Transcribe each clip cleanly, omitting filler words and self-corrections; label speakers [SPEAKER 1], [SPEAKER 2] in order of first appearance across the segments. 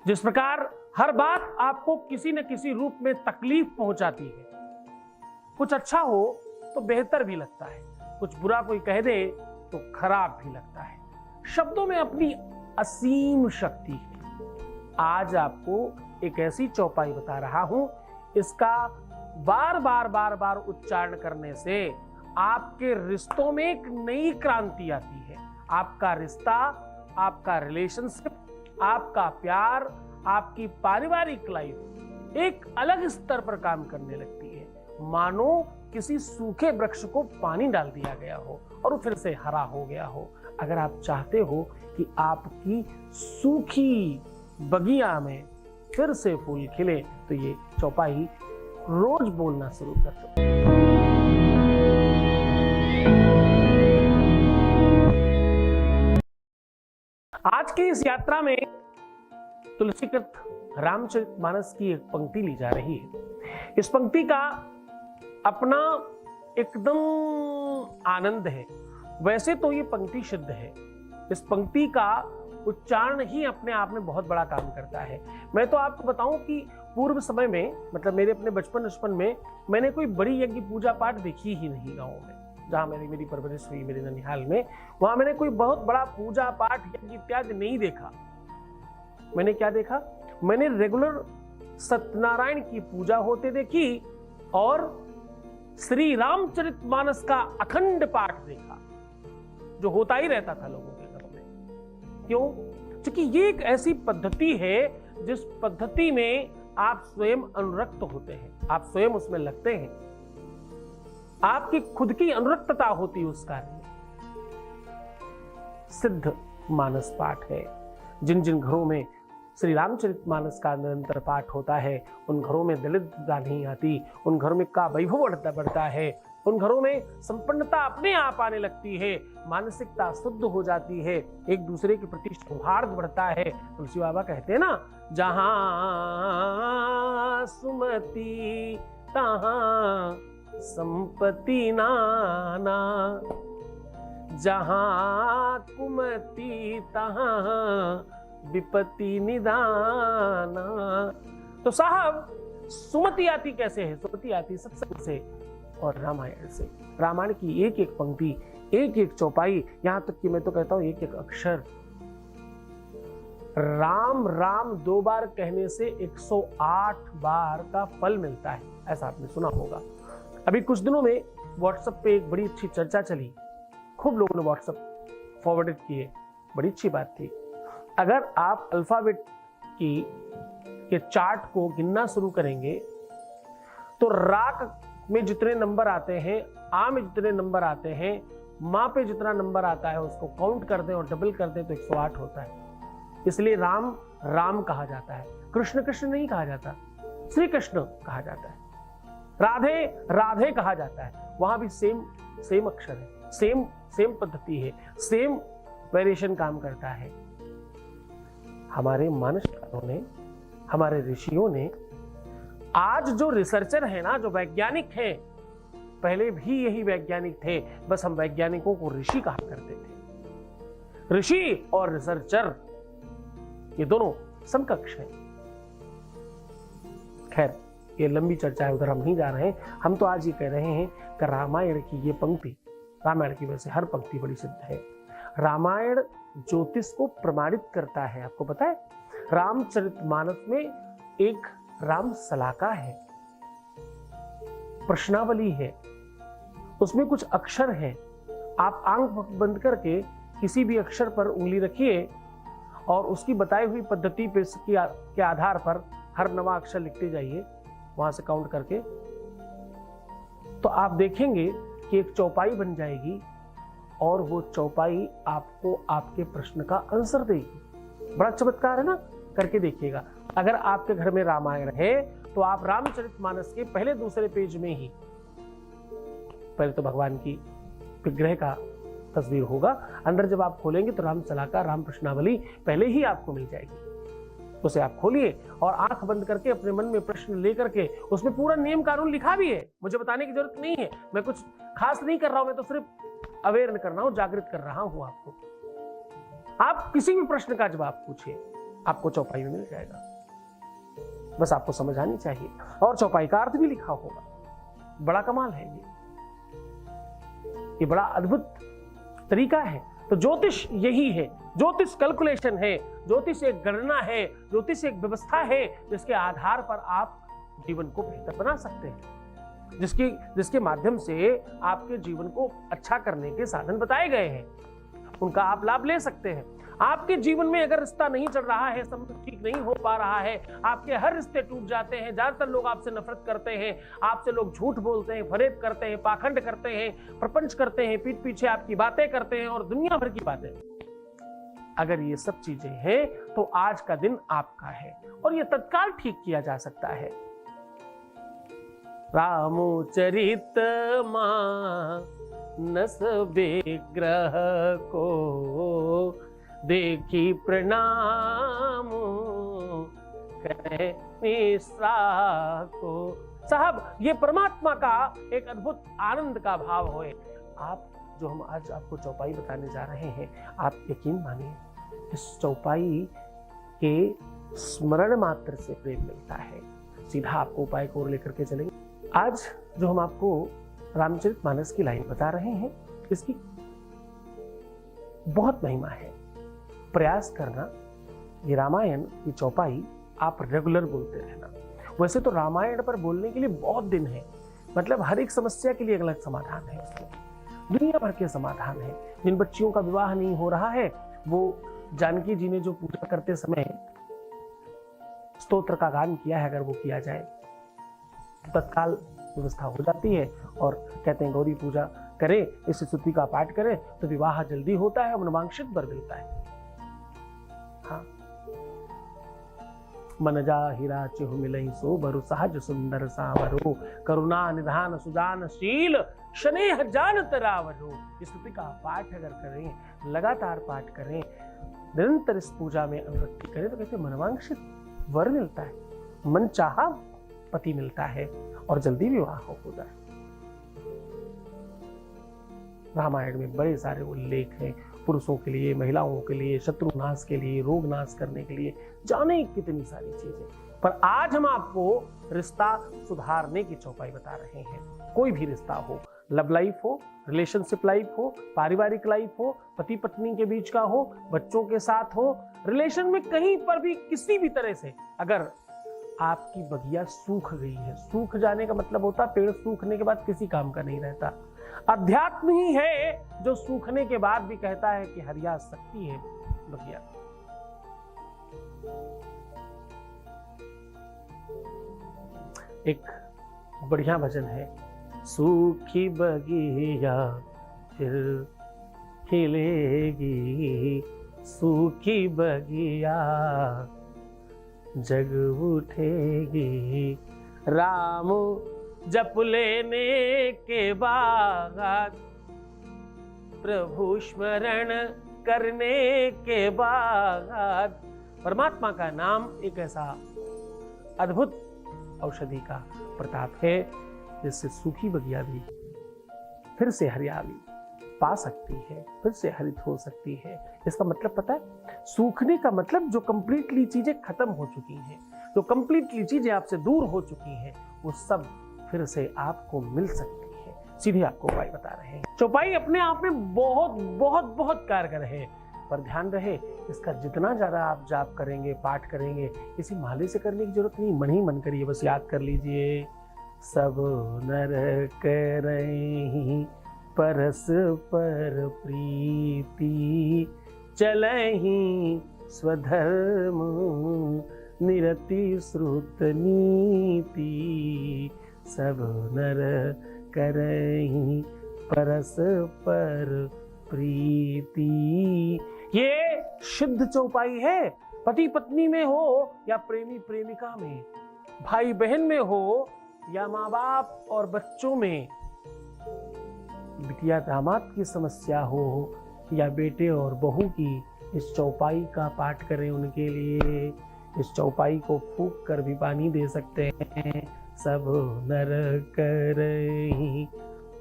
[SPEAKER 1] जिस प्रकार हर बात आपको किसी न किसी रूप में तकलीफ पहुंचाती है। कुछ अच्छा हो तो बेहतर भी लगता है, कुछ बुरा कोई कह दे तो खराब भी लगता है। शब्दों में अपनी असीम शक्ति है। आज आपको एक ऐसी चौपाई बता रहा हूं, इसका बार बार उच्चारण करने से आपके रिश्तों में एक नई क्रांति आती है। आपका रिश्ता, आपका रिलेशनशिप, आपका प्यार, आपकी पारिवारिक लाइफ एक अलग स्तर पर काम करने लगती है। मानो किसी सूखे वृक्ष को पानी डाल दिया गया हो और वो फिर से हरा हो गया हो। अगर आप चाहते हो कि आपकी सूखी बगिया में फिर से फूल खिले तो ये चौपाई रोज बोलना शुरू कर दो। आज की इस यात्रा में तुलसीकृत रामचरितमानस की एक पंक्ति ली जा रही है। इस पंक्ति का अपना एकदम आनंद है। वैसे तो ये पंक्ति शुद्ध है, इस पंक्ति का उच्चारण ही अपने आप में बहुत बड़ा काम करता है। मैं तो आपको बताऊं कि पूर्व समय में, मतलब मेरे अपने बचपन में मैंने कोई बड़ी यज्ञ पूजा पाठ देखी ही नहीं। गाँव में जहां मेरी परवरिश हुई, मेरे ननिहाल में, वहां मैंने कोई बहुत बड़ा पूजा पाठ यज्ञ इत्यादि नहीं देखा। मैंने क्या देखा? मैंने रेगुलर सत्यनारायण की पूजा होते देखी और श्री रामचरितमानस का अखंड पाठ देखा, जो होता ही रहता था लोगों के घरों में। क्यों? क्योंकि ये एक ऐसी पद्धति है जिस पद्धति में आप स्वयं अनुरक्त होते हैं, आप स्वयं उसमें लगते हैं, आपकी खुद की अनुरक्तता होती है उस कार्य में। सिद्ध मानस पाठ है। जिन जिन घरों में श्री रामचरितमानस का निरंतर पाठ होता है, उन घरों में दरिद्रता नहीं आती, उन घरों में का वैभव बढ़ता है, उन घरों में संपन्नता अपने आप आने लगती है, मानसिकता शुद्ध हो जाती है, एक दूसरे के प्रति सौहार्द बढ़ता है। तुलसी बाबा कहते हैं ना, जहां सुमति तहां संपत्ति नाना, जहां कुमति तहां विपत्ति निदाना। तो साहब, सुमति आती कैसे है? सुमति आती सत्संग से और रामायण से। रामायण की एक एक पंक्ति, एक एक चौपाई, यहां तक कि मैं तो कहता हूं एक एक अक्षर। राम राम 2 बार कहने से 108 बार का फल मिलता है, ऐसा आपने सुना होगा। अभी कुछ दिनों में व्हाट्सएप पे एक बड़ी अच्छी चर्चा चली, खूब लोगों ने व्हाट्सएप फॉरवर्डेड किए, बड़ी अच्छी बात थी। अगर आप अल्फाबेट के चार्ट को गिनना शुरू करेंगे तो रा में जितने नंबर आते हैं, आ में जितने नंबर आते हैं, मां पे जितना नंबर आता है, उसको काउंट कर दें और डबल कर दें तो 108 होता है। इसलिए राम राम कहा जाता है, कृष्ण कृष्ण नहीं कहा जाता, श्री कृष्ण कहा जाता है, राधे राधे कहा जाता है। वहां भी सेम अक्षर है, सेम पद्धति है, सेम वेरिएशन काम करता है। हमारे मानसकारों ने, हमारे ऋषियों ने, आज जो रिसर्चर है ना, जो वैज्ञानिक हैं, पहले भी यही वैज्ञानिक थे, बस हम वैज्ञानिकों को ऋषि कहा करते थे। ऋषि और रिसर्चर ये दोनों समकक्ष हैं। खैर, ये लंबी चर्चा है, उधर हम नहीं जा रहे हैं। हम तो आज ये कह रहे हैं कि रामायण की ये पंक्ति, रामायण की वजह से हर पंक्ति बड़ी सिद्ध है। रामायण ज्योतिष को प्रमाणित करता है। आपको पता है, रामचरितमानस में एक राम सलाका है, प्रश्नावली है, उसमें कुछ अक्षर हैं। आप आंख बंद करके किसी भी अक्षर पर उंगली रखिए और उसकी बताई हुई पद्धति पे के आधार पर हर नवा अक्षर लिखते जाइए, वहां से काउंट करके, तो आप देखेंगे कि एक चौपाई बन जाएगी और वो चौपाई आपको आपके प्रश्न का आंसर देगी। बड़ा चमत्कार है ना, करके देखिएगा। अगर आपके घर में रामायण है तो आप रामचरितमानस के पहले दूसरे पेज में ही, पहले तो भगवान की विग्रह का तस्वीर होगा, अंदर जब आप खोलेंगे तो राम सलाका, राम प्रश्नावली पहले ही आपको मिल जाएगी। उसे आप खोलिए और आंख बंद करके अपने मन में प्रश्न लेकर के, उसमें पूरा नियम कानून लिखा भी है, मुझे बताने की जरूरत नहीं है, मैं कुछ खास नहीं कर रहा हूं, मैं तो सिर्फ अवेयर कर रहा हूं, जागृत कर रहा हूं आपको। आप किसी भी प्रश्न का जवाब पूछिए, आपको चौपाई में मिल जाएगा, बस आपको समझ आनी चाहिए। और चौपाई का अर्थ भी लिखा होगा। बड़ा कमाल है ये बड़ा अद्भुत तरीका है। तो ज्योतिष यही है, ज्योतिष कैलकुलेशन है, ज्योतिष एक गणना है, ज्योतिष एक व्यवस्था है जिसके आधार पर आप जीवन को बेहतर बना सकते हैं, जिसके माध्यम से आपके जीवन को अच्छा करने के साधन बताए गए हैं, उनका आप लाभ ले सकते हैं। आपके जीवन में अगर रिश्ता नहीं चल रहा है, संबंध ठीक नहीं हो पा रहा है, आपके हर रिश्ते टूट जाते हैं, ज्यादातर लोग आपसे नफरत करते हैं, आपसे लोग झूठ बोलते हैं, फरेब करते हैं, पाखंड करते हैं, प्रपंच करते हैं, पीठ पीछे आपकी बातें करते हैं और दुनिया भर की बातें, अगर ये सब चीजें हैं तो आज का दिन आपका है और ये तत्काल ठीक किया जा सकता है। रामचरित मानस विग्रह को देखी प्रणाम करे मिश्रा को। साहब, ये परमात्मा का एक अद्भुत आनंद का भाव होए। आप जो हम आज आपको चौपाई बताने जा रहे हैं, आप यकीन मानिए इस चौपाई के स्मरण मात्र से प्रेम मिलता है। सीधा आपको उपाय को लेकर के चलेंगे। आज जो हम आपको रामचरितमानस की लाइन बता रहे हैं, इसकी बहुत महिमा है। प्रयास करना, ये रामायण की चौपाई आप रेगुलर बोलते रहना। वैसे तो रामायण पर बोलने के लिए बहुत दिन है, मतलब हर एक समस्या के लिए अलग समाधान है, उसमें दुनिया भर के समाधान है। जिन बच्चियों का विवाह नहीं हो रहा है, वो जानकी जी ने जो पूजा करते समय स्तोत्र का गान किया है, अगर वो किया जाए तत्काल व्यवस्था हो जाती है। और कहते हैं गौरी पूजा करें, इस स्तुति का पाठ करें तो विवाह जल्दी होता है, मनवांक्षित वर मिलता है। हाँ, मन जा हीरा चिहु मिलहि सो बरु सहज सुंदर सावरो करुणा निधान सुजान शील स्नेह जानत रावरो। इस स्तुति का पाठ अगर करें, लगातार पाठ करें, निरंतर इस पूजा में अनुरक्ति करें तो कहते मनवांक्षित वर मिलता है, मन चाहा पति मिलता है और जल्दी विवाह हो जाए। रामायण में बड़े सारे उल्लेख हैं, पुरुषों के लिए, महिलाओं के लिए, शत्रु नाश के लिए, रोग नाश करने के लिए, जाने कितनी सारी चीजें। पर आज हम आपको रिश्ता सुधारने की चौपाई बता रहे हैं। कोई भी रिश्ता हो, लव लाइफ हो, रिलेशनशिप लाइफ हो, पारिवारिक लाइफ हो, पति पत्नी के बीच का हो, बच्चों के साथ हो, रिलेशन में कहीं पर भी किसी भी तरह से अगर आपकी बगिया सूख गई है, सूख जाने का मतलब होता पेड़ सूखने के बाद किसी काम का नहीं रहता। अध्यात्म ही है जो सूखने के बाद भी कहता है कि हरिया सकती है बगिया। एक बढ़िया भजन है, सूखी बगिया फिर खिलेगी, सूखी बगिया जग उठेगी। राम जप लेने के बाद, प्रभु स्मरण करने के बाद, परमात्मा का नाम एक ऐसा अद्भुत औषधि का प्रताप है जिससे सूखी बगिया भी फिर से हरियाली पा सकती है, फिर से हरित हो सकती है। इसका मतलब पता है, सूखने का मतलब जो कंप्लीटली चीजें खत्म हो चुकी हैं, जो कंप्लीटली चीजें आपसे दूर हो चुकी हैं, वो सब फिर से आपको मिल सकती है। सीधे आपको उपाय बता रहे हैं। चौपाई अपने आप में बहुत बहुत बहुत कारगर है, पर ध्यान रहे इसका जितना ज्यादा आप जाप करेंगे, पाठ करेंगे, किसी माले से करने की जरूरत नहीं, मन ही मन करिए, बस याद कर लीजिए। सब नर करहीं परस पर प्रीति, चलहि स्वधर्म निरति श्रुत नीति। सब नर करहीं परस पर प्रीति। ये शुद्ध चौपाई है। पति पत्नी में हो या प्रेमी प्रेमिका में, भाई बहन में हो या माँ बाप और बच्चों में, बिटिया दामाद की समस्या हो या बेटे और बहू की, इस चौपाई का पाठ करें उनके लिए। इस चौपाई को फूंक कर भी पानी दे सकते हैं। सब नर करहीं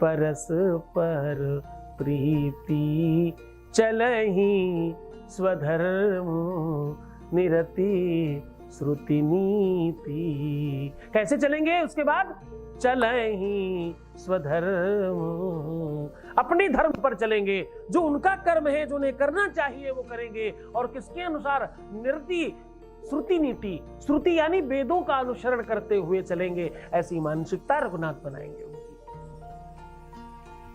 [SPEAKER 1] परस पर प्रीति, चलहि स्वधर्म निरति श्रुति नीति। कैसे चलेंगे उसके बाद? चलहि स्वधर्म, अपने धर्म पर चलेंगे, जो उनका कर्म है, जो उन्हें करना चाहिए वो करेंगे। और किसके अनुसार? निरति श्रुति नीति, श्रुति यानी वेदों का अनुसरण करते हुए चलेंगे। ऐसी मानसिकता रघुनाथ बनाएंगे उनकी।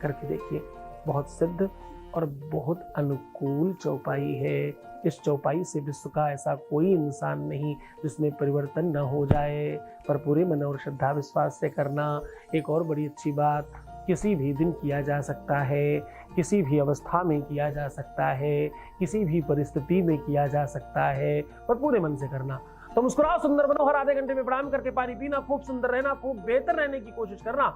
[SPEAKER 1] करके देखिए, बहुत सिद्ध और बहुत अनुकूल चौपाई है। इस चौपाई से विश्व का ऐसा कोई इंसान नहीं जिसमें परिवर्तन न हो जाए, पर पूरे मन और श्रद्धा विश्वास से करना। एक और बड़ी अच्छी बात, किसी भी दिन किया जा सकता है, किसी भी अवस्था में किया जा सकता है, किसी भी परिस्थिति में किया जा सकता है, पर पूरे मन से करना। तो मुस्कुराओ, सुंदर बनो, हर आधे घंटे में प्रणाम करके पानी पीना, खूब सुंदर रहना, खूब बेहतर रहने की कोशिश करना।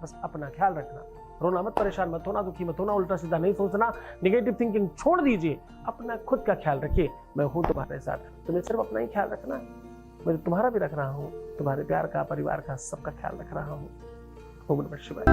[SPEAKER 1] बस अपना ख्याल रखना, रोना मत, परेशान मत होना, दुखी मत होना, उल्टा सीधा नहीं सोचना, नेगेटिव थिंकिंग छोड़ दीजिए, अपना खुद का ख्याल रखिए। मैं हूं तुम्हारे साथ, तुम्हें सिर्फ अपना ही ख्याल रखना है, मैं तुम्हारा भी रख रहा हूं, तुम्हारे प्यार का, परिवार का, सबका ख्याल रख रहा हूं। ओम नमः शिवाय।